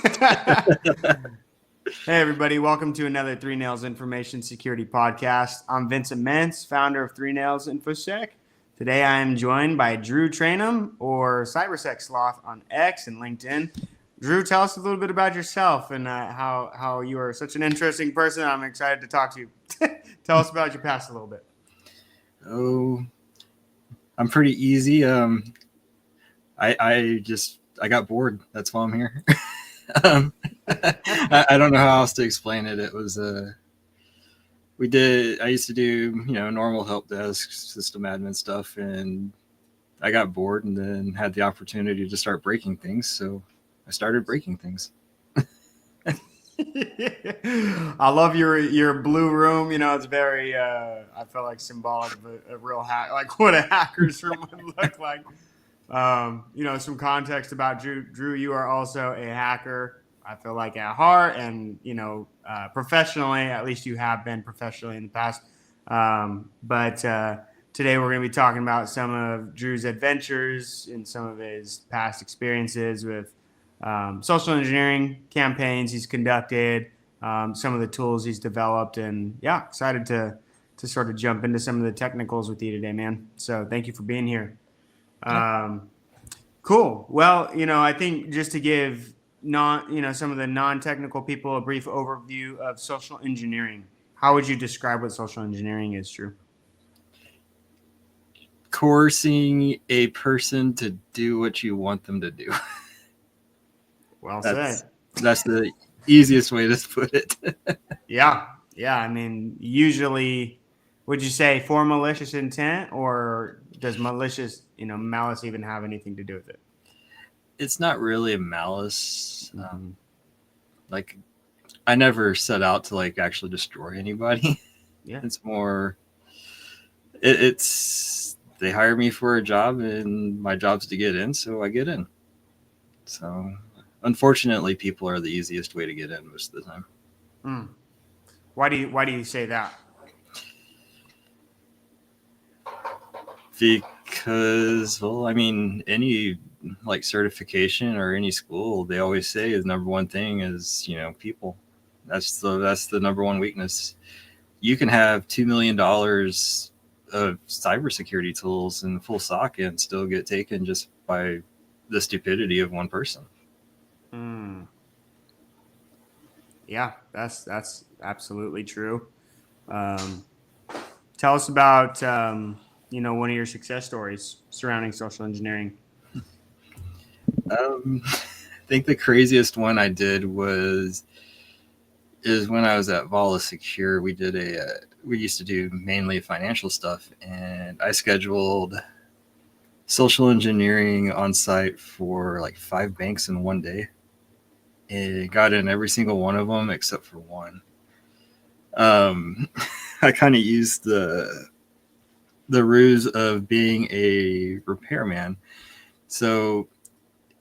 Hey, everybody. Welcome to another Three Nails Information Security Podcast. I'm Vincent Mentz, founder of Three Nails InfoSec. Today, I am joined by Drew Trainum, or Cybersec Sloth on X and LinkedIn. Drew, tell us a little bit about yourself and how you are such an interesting person. I'm excited to talk to you. Tell us about your past a little bit. Oh, I'm pretty easy. I got bored. That's why I'm here. I don't know how else to explain it. It was I used to do normal help desk system admin stuff, and I got bored, and then had the opportunity to start breaking things. So I started breaking things. I love your blue room. It's very I feel like symbolic of a real hack, like what a hacker's room would look like. Some context about Drew. Drew, you are also a hacker. I feel like at heart, and professionally, at least you have been professionally in the past. But today we're going to be talking about some of Drew's adventures and some of his past experiences with social engineering campaigns he's conducted, some of the tools he's developed, and yeah, excited to sort of jump into some of the technicals with you today, man. So thank you for being here. Yeah. Cool. Well, I think just to give some of the non-technical people a brief overview of social engineering. How would you describe what social engineering is, Drew? Coercing a person to do what you want them to do. Well That's said. that's the easiest way to put it. Yeah. Yeah. I mean, usually, would you say for malicious intent, or does malice even have anything to do with it? It's not really a malice. Mm-hmm. Like, I never set out to actually destroy anybody. Yeah. It's more it's they hire me for a job, and my job's to get in, so I get in. So unfortunately, people are the easiest way to get in most of the time. Mm. Why do you say that? Because, well, I mean, any certification or any school, they always say the number one thing is people. That's the number one weakness. You can have $2 million of cybersecurity tools in full sock and still get taken just by the stupidity of one person. Mm. Yeah, that's absolutely true. Um, Tell us about one of your success stories surrounding social engineering. I think the craziest one I did is when I was at Vala Secure. We used to do mainly financial stuff, and I scheduled social engineering on site for like 5 banks in one day. It got in every single one of them except for one. Um, I kind of used the ruse of being a repairman. So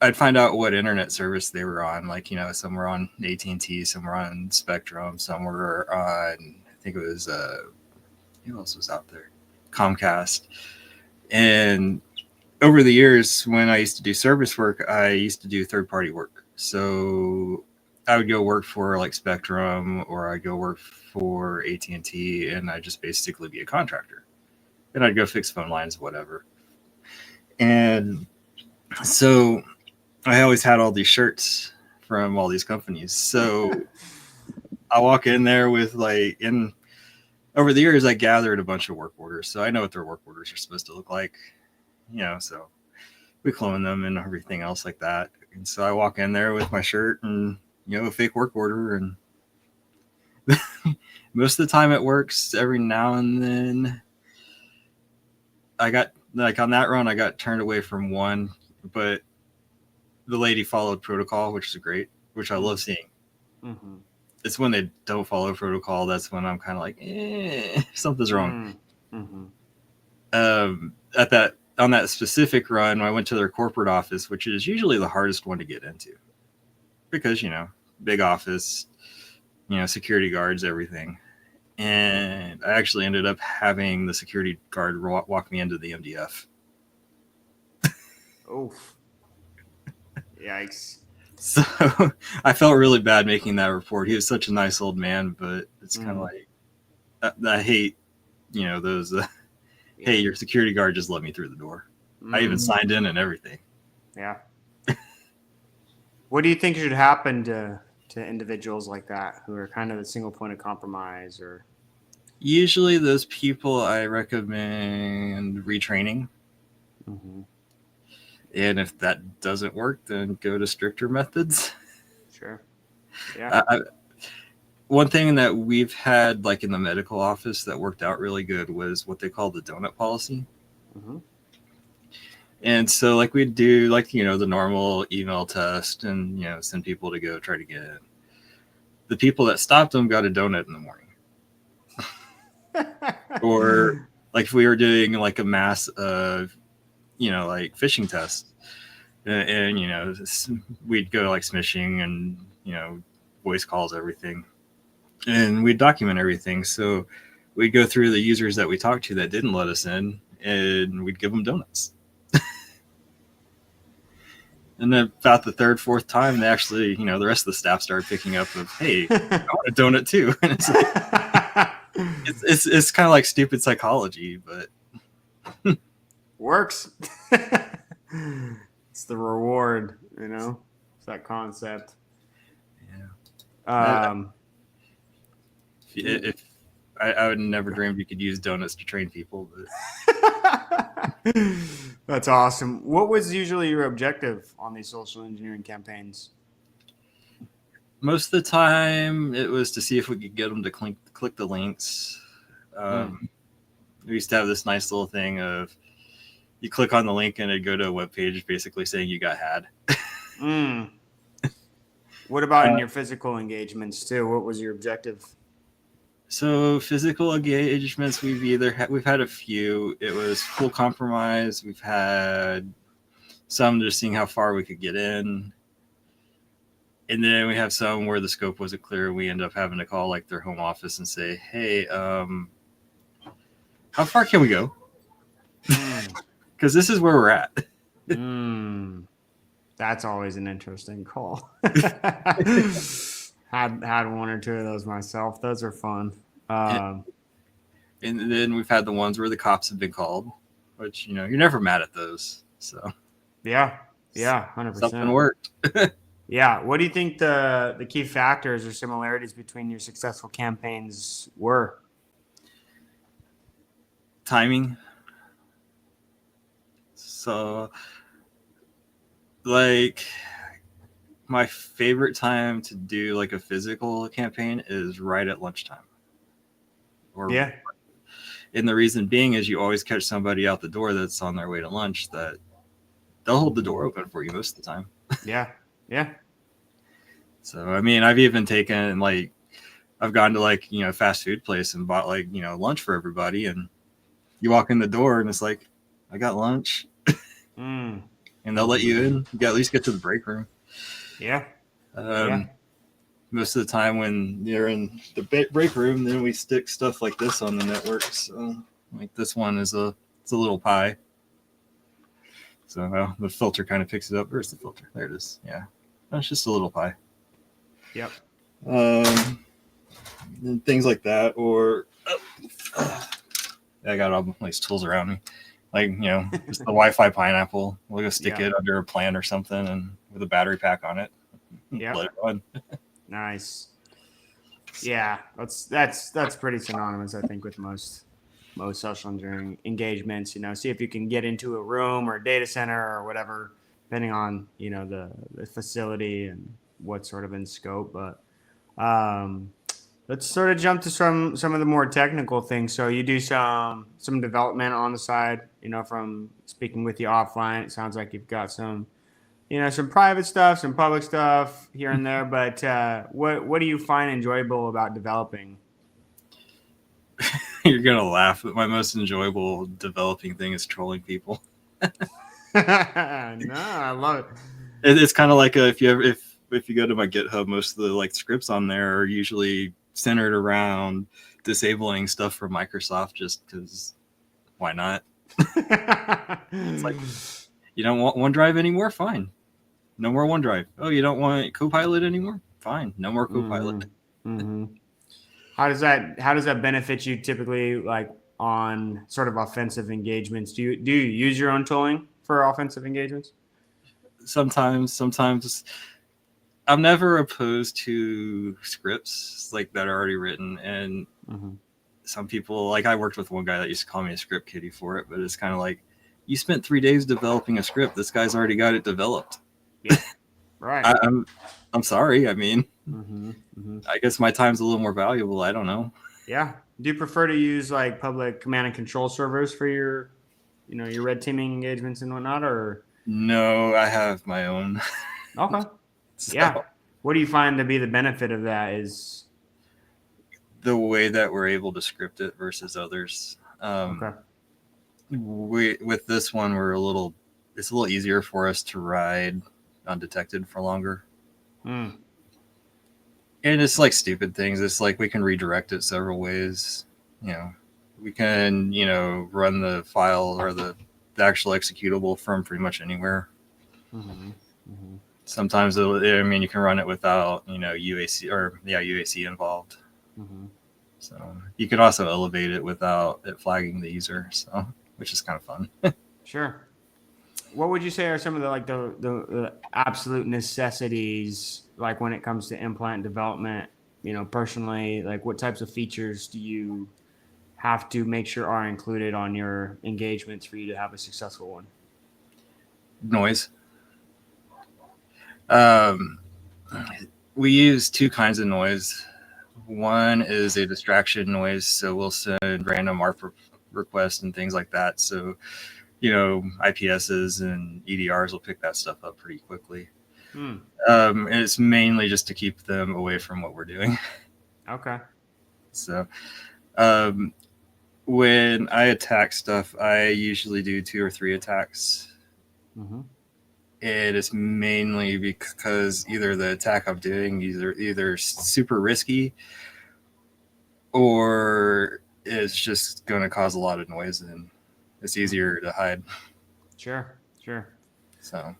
I'd find out what internet service they were on. Like, some were on AT&T, some were on Spectrum, some were on, I think it was, who else was out there? Comcast. And over the years, when I used to do service work, I used to do third party work. So I would go work for like Spectrum, or I'd go work for AT&T, and I'd just basically be a contractor. And I'd go fix phone lines, whatever. And so I always had all these shirts from all these companies. So I walk in there with and over the years, I gathered a bunch of work orders. So I know what their work orders are supposed to look like, so we clone them and everything else like that. And so I walk in there with my shirt and, a fake work order. And most of the time it works. Every now and then I got, on that run, I got turned away from one, but the lady followed protocol, which is great, which I love seeing. Mm-hmm. It's when they don't follow protocol that's when I'm kind of like, something's wrong. Mm-hmm. At that On that specific run, I went to their corporate office, which is usually the hardest one to get into because big office, security guards, everything. And I actually ended up having the security guard walk me into the MDF. Oof. Yikes. So I felt really bad making that report. He was such a nice old man, but it's kind of Mm, like I hate, those. Hey, yeah. your security guard just let me through the door. I even Mm, signed in and everything. yeah. What do you think should happen to individuals like that who are kind of the single point of compromise or? Usually, those people I recommend retraining, Mhm. and if that doesn't work, then go to stricter methods. Sure. Yeah. I, one thing that we've had, like in the medical office, that worked out really good was what they call the donut policy. Hmm. And so, like, we'd do, like, the normal email test and, send people to go try to get in. The people that stopped them got a donut in the morning. Or, like, if we were doing, like, a mass of, like, phishing tests, and we'd go, like, smishing and, voice calls, everything. And we'd document everything. So we'd go through the users that we talked to that didn't let us in, and we'd give them donuts. And then about the third, fourth time, they actually, the rest of the staff started picking up of, hey, I want a donut too. And it's like, it's kind of like stupid psychology, but Works. It's the reward, It's that concept. yeah. Um, If I would never dreamed you could use donuts to train people, but that's awesome. What was usually your objective on these social engineering campaigns? most of the time it was to see if we could get them to click the links. Mm. Um, we used to have this nice little thing of you click on the link and it'd go to a web page basically saying you got had. Mm. What about in Uh, your physical engagements too? What was your objective? so physical engagements, we've had a few. It was full compromise. We've had some just seeing how far we could get in, and then we have some where the scope wasn't clear. We end up having to call like their home office and say, "Hey, how far can we go? Mm. Because this is where we're at." Mm. That's always an interesting call. Had one or two of those myself. Those are fun. and, Um, and then we've had the ones where the cops have been called, which you're never mad at those. So yeah, yeah, something 100%. worked. Yeah. What do you think the key factors or similarities between your successful campaigns were? Timing. So like my favorite time to do like a physical campaign is right at lunchtime. Or Yeah, and the reason being is you always catch somebody out the door that's on their way to lunch that they'll hold the door open for you most of the time. yeah, yeah. So I mean, I've even taken like I've gone to like fast food place and bought like lunch for everybody, and you walk in the door and it's like I got lunch, Mm. and they'll let Hmm. you in. You got at least get to the break room. Yeah, yeah. Um, most of the time when you're in the break room, then we stick stuff like this on the network. So like this one it's a little pie. So the filter kind of picks it up. Where's the filter? There it is. Yeah, it's just a little pie. Yep. Um, and things like that, or I got all these tools around me, like just the Wi-Fi pineapple. We'll go stick Yep. it under a plant or something, and with a battery pack on it, let Yep. it run. Nice. Yeah, that's pretty synonymous, I think, with most social engineering engagements. See if you can get into a room or a data center or whatever, depending on the facility and what's sort of in scope. But let's sort of jump to some of the more technical things. So you do some development on the side. From speaking with you offline, it sounds like you've got some private stuff, some public stuff here and there. But what do you find enjoyable about developing? You're gonna laugh, but my most enjoyable developing thing is trolling people. No, I love it. It's kind of like if you go to my GitHub, most of the like scripts on there are usually centered around disabling stuff from Microsoft, just because why not? It's like you don't want OneDrive anymore, fine. No more OneDrive. Oh, you don't want Copilot anymore? Fine, no more Mm-hmm. Copilot. Mm-hmm. How does that benefit you typically, like on sort of offensive engagements? Do you use your own tooling for offensive engagements? Sometimes I'm never opposed to scripts like that are already written, and Mm-hmm. some people, like I worked with one guy that used to call me a script kiddie for it, but it's kind of like, you spent 3 days developing a script. This guy's already got it developed. Yeah. Right. I'm sorry. I mean, Mm-hmm. Mm-hmm. I guess my time's a little more valuable. I don't know. Yeah. Do you prefer to use like public command and control servers for your, your red teaming engagements and whatnot, or No, I have my own. okay? Yeah. So What do you find to be the benefit of that? Is the way that we're able to script it versus others, okay. we with this one it's a little easier for us to ride undetected for longer. Mm. And it's like stupid things. It's like we can redirect it several ways. You know, we can, run the file or the actual executable from pretty much anywhere. Mm-hmm. Mm-hmm. Sometimes, I mean, you can run it without, UAC or, yeah, UAC involved. Mm-hmm. So you can also elevate it without it flagging the user. So, which is kind of fun. Sure. What would you say are some of the like the absolute necessities, like when it comes to implant development? Personally, like what types of features do you have to make sure are included on your engagements for you to have a successful one? Noise. Um, we use two kinds of noise. One is a distraction noise, so we'll send random ARP requests and things like that. So, IPSs and EDRs will pick that stuff up pretty quickly. Hmm. And it's mainly just to keep them away from what we're doing. Okay. So, um, when I attack stuff, I usually do 2 or 3 attacks. Mm-hmm. And it's mainly because either the attack I'm doing either super risky, or it's just going to cause a lot of noise, and it's Mm-hmm. easier to hide. Sure. Sure. So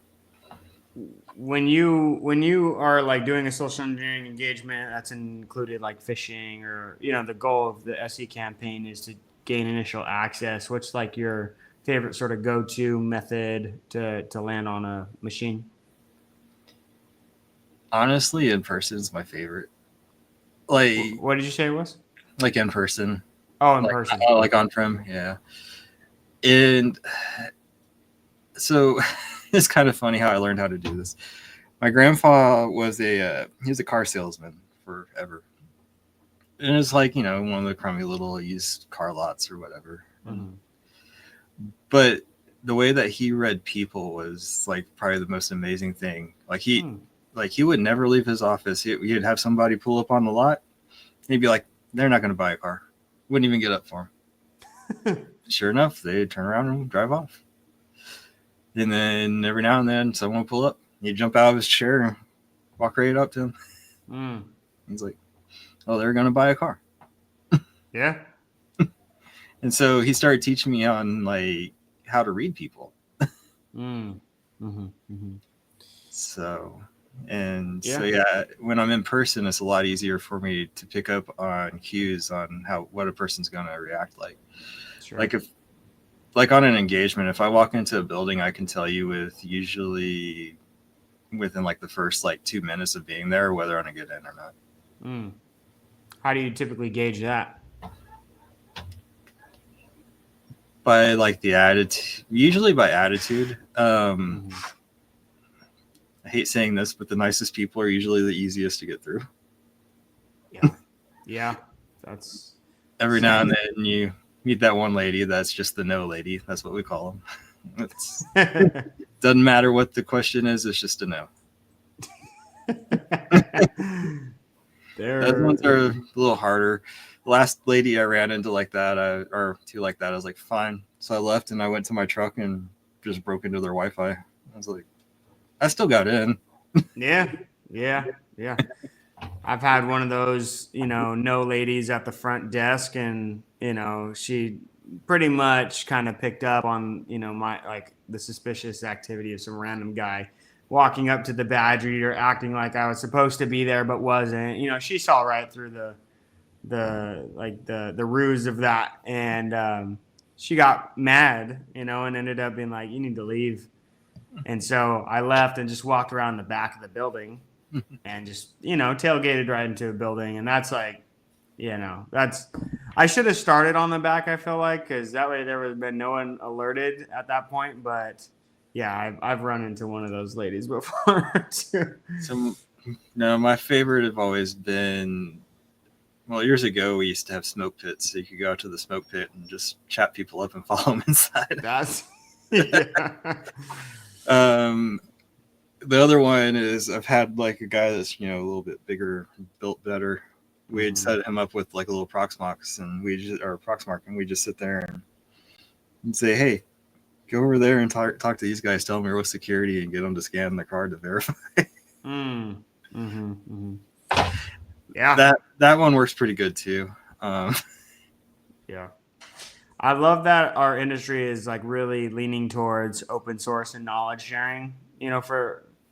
When you are like doing a social engineering engagement that's included like phishing, or the goal of the SE campaign is to gain initial access, what's like your favorite sort of go-to method to land on a machine? honestly, in person is my favorite. Like What did you say it was? like in person, Oh, in like person. like on prem, yeah. And so it's kind of funny how I learned how to do this. My grandpa was he was a car salesman forever, and it's like, one of the crummy little used car lots or whatever. And Mm-hmm. but the way that he read people was like probably the most amazing thing. Like he would never leave his office. He'd have somebody pull up on the lot. He'd be like, "They're not going to buy a car." Wouldn't even get up for him. Sure enough, they'd turn around and drive off. And then every now and then, someone would pull up. He'd jump out of his chair and walk right up to him. Mm. He's like, "Oh, they're going to buy a car." Yeah. And so he started teaching me on like how to read people. Mm. Mm-hmm. Mm-hmm. So, and so, Yeah. yeah, when I'm in person, it's a lot easier for me to pick up on cues on what a person's going to react like. Like Sure. if, like on an engagement, if I walk into a building, I can tell you usually within like the first like 2 minutes of being there whether I'm going to get in or not. Mm. How do you typically gauge that? By like the attitude, usually by attitude. Mm-hmm. I hate saying this, but the nicest people are usually the easiest to get through. Yeah. Yeah. That's Every now and then you meet that one lady that's just the no lady. That's what we call them. It's doesn't matter what the question is. It's just a no. Those ones They're are a little harder. Last lady I ran into like that, or two like that, I was like, fine. So I left and I went to my truck and just broke into their Wi-Fi. I was like, I still got in. yeah, yeah, yeah. I've had one of those, no ladies at the front desk, and she pretty much kind of picked up on, my like the suspicious activity of some random guy walking up to the badge reader, acting like I was supposed to be there but wasn't. She saw right through the ruse of that, and she got mad, and ended up being like, "You need to leave." And so I left and just walked around the back of the building and just tailgated right into a building, and that's like, that's I should have started on the back. I feel like because that way there would have been no one alerted at that point, but. Yeah, I've run into one of those ladies before too. So, no, my favorite have always been. Well, years ago we used to have smoke pits, so you could go out to the smoke pit and just chat people up and follow them inside. That's yeah. The other one is I've had like a guy that's a little bit bigger, built better. We'd set him up with like a little Proxmox, and Proxmark, and we just sit there and say, "Hey, go over there and talk to these guys. Tell them you're with security and get them to scan the card to verify." Yeah, that one works pretty good too. Yeah, I love that our industry is like really leaning towards open source and knowledge sharing.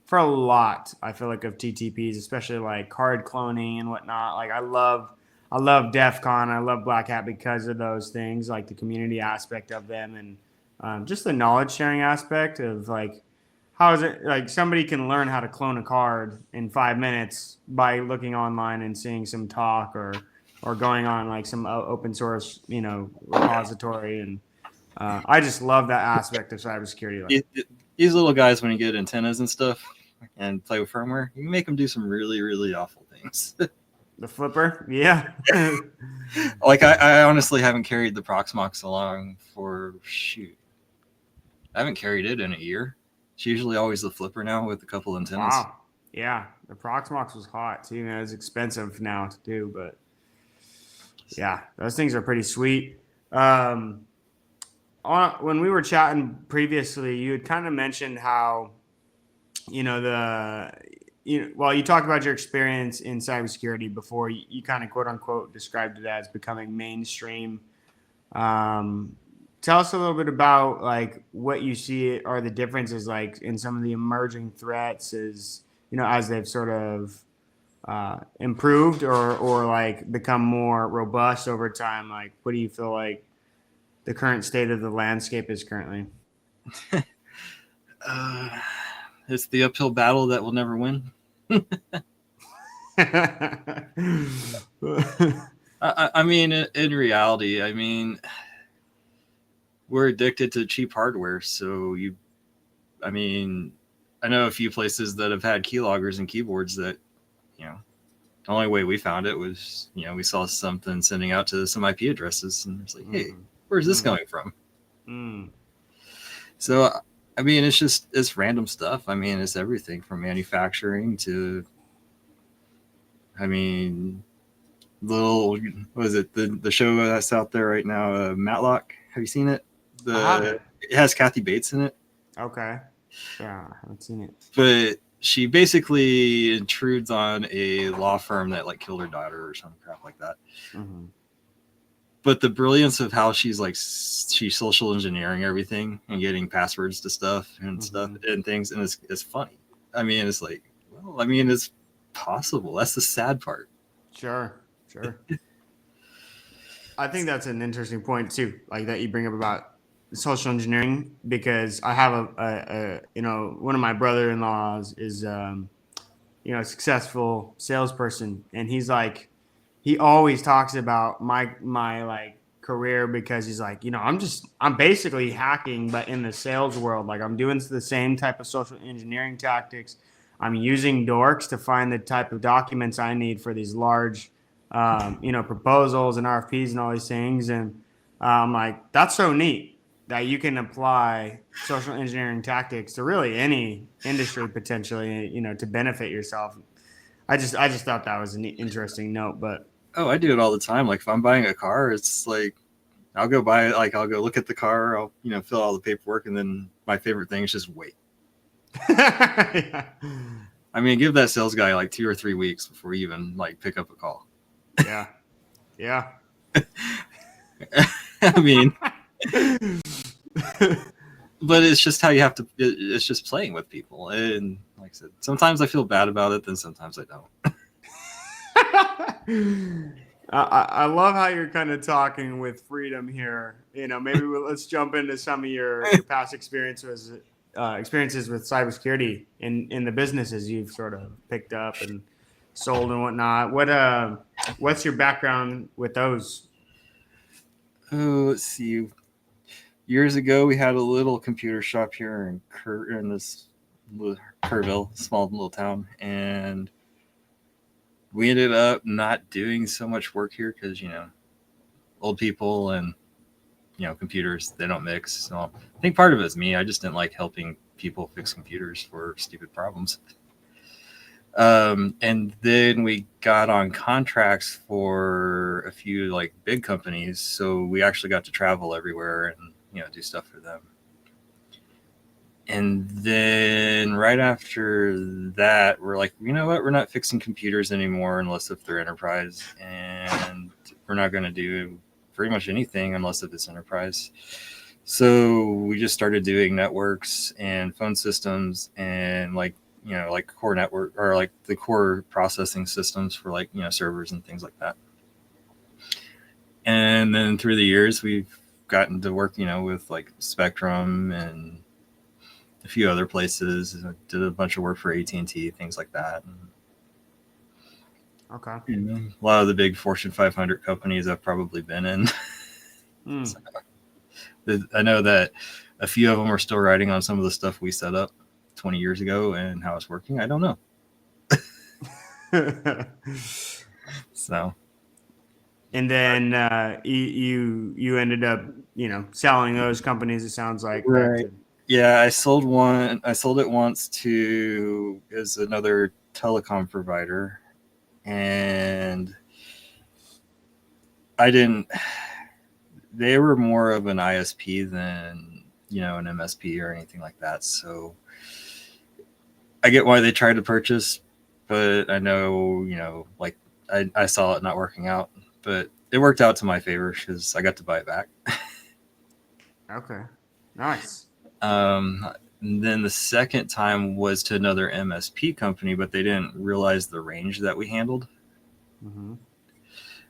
For a lot, I feel like of TTPs, especially like card cloning and whatnot. Like I love DEF CON, I love Black Hat because of those things, like the community aspect of them, and just the knowledge sharing aspect of like how is it like somebody can learn how to clone a card in 5 minutes by looking online and seeing some talk or going on like some open source repository, and I just love that aspect of cybersecurity. Like These little guys, when you get antennas and stuff and play with firmware, you can make them do some really, really awful things. the flipper, yeah. Like I honestly haven't carried the Proxmox along for shoot. I haven't carried it in a year. It's usually always the flipper now with a couple antennas. Wow, yeah, the Proxmox was hot too. It's expensive now to do, but yeah, those things are pretty sweet. When we were chatting previously, you had kind of mentioned how you talked about your experience in cybersecurity before. You kind of quote unquote described it as becoming mainstream. Um, Tell us a little bit about like what you see are the differences like in some of the emerging threats as they've sort of improved or like become more robust over time. Like, what do you feel like the current state of the landscape is currently? It's the uphill battle that we'll never win. I mean, in reality, I mean, we're addicted to cheap hardware. So I know a few places that have had keyloggers and keyboards that, the only way we found it was, we saw something sending out to some IP addresses and it's like, hey, where's this coming from? So, I mean, it's random stuff. I mean, it's everything from manufacturing to, what is it? The show that's out there right now, Matlock. Have you seen it? It has Kathy Bates in it. Okay. Yeah, I haven't seen it. But she basically intrudes on a law firm that like killed her daughter or some crap like that. But the brilliance of how she's social engineering everything and getting passwords to stuff and things, and it's funny. I mean, it's like, well, I mean, it's possible. That's the sad part. Sure. I think that's an interesting point too, like that you bring up about social engineering, because I have a one of my brother-in-laws is a successful salesperson, and he always talks about my like career, because he's like, I'm basically hacking but in the sales world. Like I'm doing the same type of social engineering tactics. I'm using dorks to find the type of documents I need for these large proposals and RFPs and all these things. And I'm like, that's so neat that you can apply social engineering tactics to really any industry potentially, to benefit yourself. I just thought that was an interesting note. But I do it all the time. Like if I'm buying a car, it's like I'll go I'll go look at the car, I'll fill all the paperwork, and then my favorite thing is just wait. Yeah. I mean, give that sales guy like 2 or 3 weeks before you even like pick up a call. Yeah. I mean, but it's just how you have to. It's just playing with people, and like I said, sometimes I feel bad about it, then sometimes I don't. I love how you're kind of talking with freedom here. Maybe let's jump into some of your past experiences with cybersecurity in the businesses you've sort of picked up and sold and whatnot. What's your background with those? Oh, let's see. Years ago, we had a little computer shop here in this Kerrville, small little town, and we ended up not doing so much work here because old people and computers, they don't mix. So I think part of it's me. I just didn't like helping people fix computers for stupid problems. And then we got on contracts for a few like big companies, so we actually got to travel everywhere and do stuff for them. And then right after that, we're like, you know what? We're not fixing computers anymore unless if they're enterprise, and we're not going to do pretty much anything unless if it's enterprise. So we just started doing networks and phone systems and like core network or like the core processing systems for like servers and things like that. And then through the years, we've gotten to work with like Spectrum and a few other places. I did a bunch of work for AT&T, things like that. Okay. A lot of the big Fortune 500 companies I've probably been in. Hmm. So, I know that a few of them are still writing on some of the stuff we set up 20 years ago and how it's working. I don't know. So And then you ended up selling those companies. It sounds like back right. to. Yeah, I sold one. I sold it once to is another telecom provider, and I didn't. They were more of an ISP than an MSP or anything like that. So I get why they tried to purchase, but I know like I saw it not working out, but it worked out to my favor because I got to buy it back. Okay. Nice. Um, and then the second time was to another MSP company, but they didn't realize the range that we handled Mm-hmm.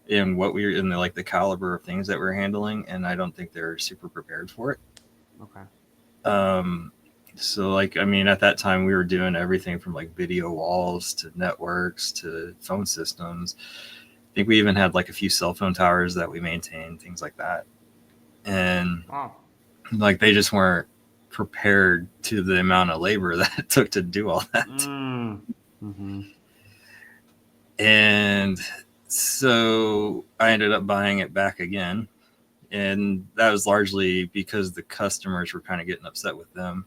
and what we were in the like the caliber of things that we're handling, and I don't think they're super prepared for it. Okay. Um, so like I mean, at that time we were doing everything from like video walls to networks to phone systems. I think we even had like a few cell phone towers that we maintained, things like that, and Wow. like they just weren't prepared to the amount of labor that it took to do all that. Mm. Mm-hmm. And so I ended up buying it back again. And that was largely because the customers were kind of getting upset with them.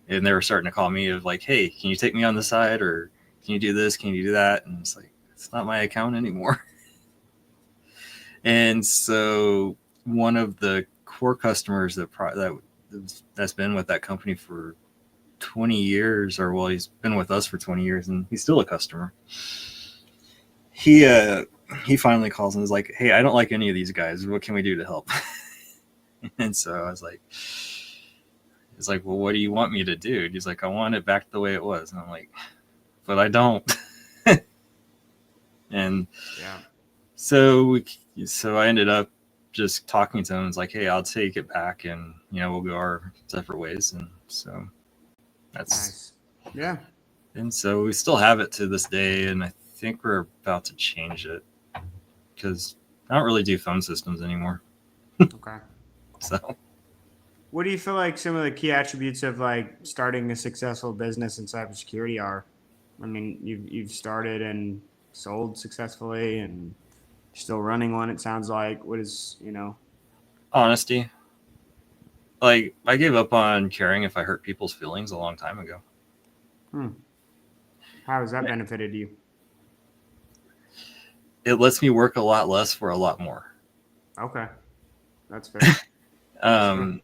And they were starting to call me of like, hey, can you take me on the side? Or can you do this? Can you do that? And it's like, it's not my account anymore. And so one of the core customers that's been with that company for 20 years, or well, he's been with us for 20 years and he's still a customer. He he finally calls and is like, "Hey, I don't like any of these guys. What can we do to help?" And so I was like, "It's like, well, what do you want me to do?" And he's like, "I want it back the way it was." And I'm like, "But I don't." And Yeah. so so I ended up just talking to him. It's like, "Hey, I'll take it back, and we'll go our separate ways." And so that's Nice. Yeah. and so we still have it to this day, and I think we're about to change it because I don't really do phone systems anymore. Okay. So What do you feel like some of the key attributes of like starting a successful business in cybersecurity are? I mean, you've started and sold successfully and still running one. It sounds like. What is. honesty. Like I gave up on caring if I hurt people's feelings a long time ago. Hmm. How has that benefited you? It lets me work a lot less for a lot more. Okay, that's fair. That's fair. Um,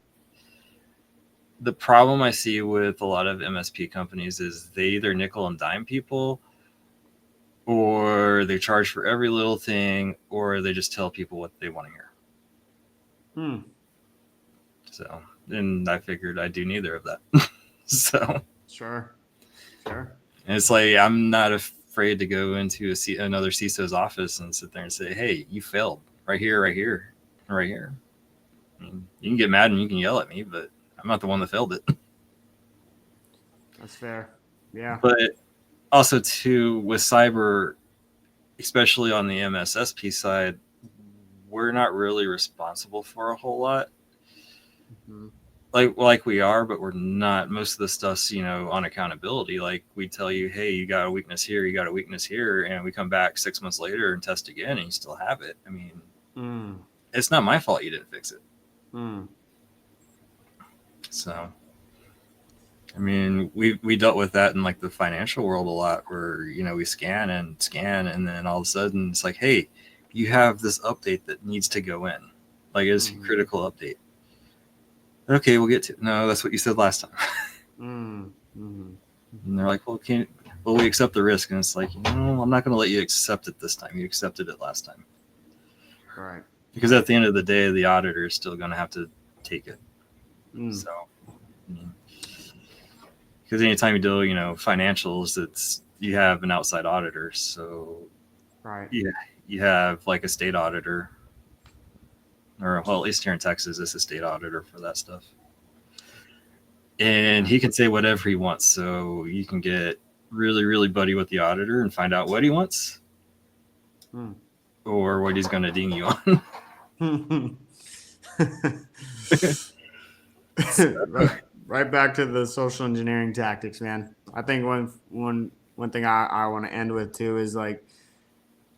the problem I see with a lot of MSP companies is they either nickel and dime people, or they charge for every little thing, or they just tell people what they want to hear. Hmm. So and I figured I'd do neither of that. So Sure. and it's like I'm not afraid to go into another CISO's office and sit there and say, "Hey, you failed right here, right here, right here." I mean, you can get mad and you can yell at me, but I'm not the one that failed it. That's fair. Yeah. But also, too, with cyber, especially on the MSSP side, we're not really responsible for a whole lot. Mm-hmm. Like we are, but we're not. Most of the stuff's on accountability. Like we tell you, hey, you got a weakness here, you got a weakness here, and we come back 6 months later and test again, and you still have it. I mean, it's not my fault you didn't fix it. So, I mean, we dealt with that in like the financial world a lot, where we scan, and then all of a sudden it's like, hey, you have this update that needs to go in, like it's a critical update. Okay, we'll get to. No, that's what you said last time. And they're like, well, we accept the risk, and it's like, I'm not going to let you accept it this time. You accepted it last time, Right? Because at the end of the day, the auditor is still going to have to take it. So, because anytime you do, financials, you have an outside auditor. So, Right. you have like a state auditor, or well, at least here in Texas, it's a state auditor for that stuff. And he can say whatever he wants. So you can get really, really buddy with the auditor and find out what he wants or what he's going to ding you on. Right back to the social engineering tactics, man. I think one thing I want to end with too is like,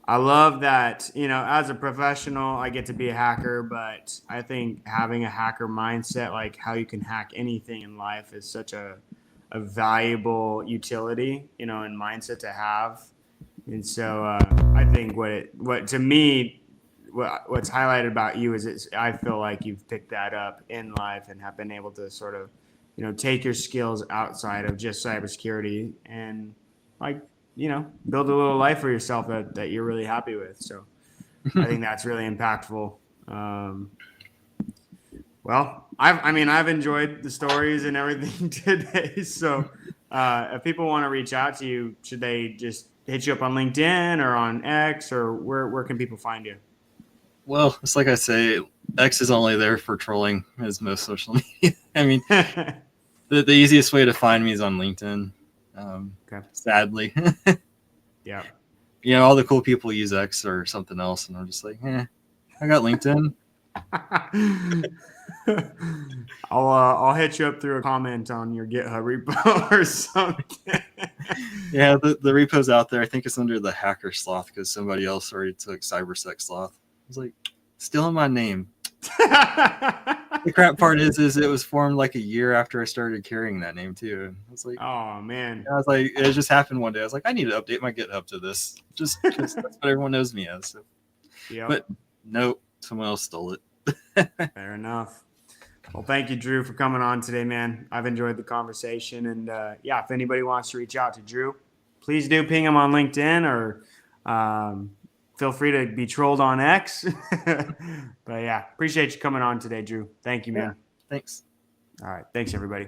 I love that, as a professional, I get to be a hacker, but I think having a hacker mindset, like how you can hack anything in life, is such a valuable utility, and mindset to have. And so I think what to me, what's highlighted about you is I feel like you've picked that up in life and have been able to sort of, take your skills outside of just cybersecurity and like, build a little life for yourself that you're really happy with. So I think that's really impactful. Well, I've enjoyed the stories and everything today. So if people want to reach out to you, should they just hit you up on LinkedIn or on X, or where can people find you? Well, it's like I say, X is only there for trolling, as most social media. I mean, the easiest way to find me is on LinkedIn. Okay. Sadly, Yeah. All the cool people use X or something else, and I'm just like, I got LinkedIn. I'll hit you up through a comment on your GitHub repo or something. Yeah, the repo's out there. I think it's under the hacker sloth because somebody else already took cybersec sloth. I was like, stealing my name. The crap part is it was formed like a year after I started carrying that name too. I was like, oh man. I was like, it just happened one day. I was like, I need to update my GitHub to this, just because that's what everyone knows me as. So. Yep. But nope, someone else stole it. Fair enough. Well, thank you, Drew, for coming on today, man. I've enjoyed the conversation. And if anybody wants to reach out to Drew, please do ping him on LinkedIn, or feel free to be trolled on X. But yeah, appreciate you coming on today, Drew. Thank you, man. Yeah, thanks. All right. Thanks, everybody.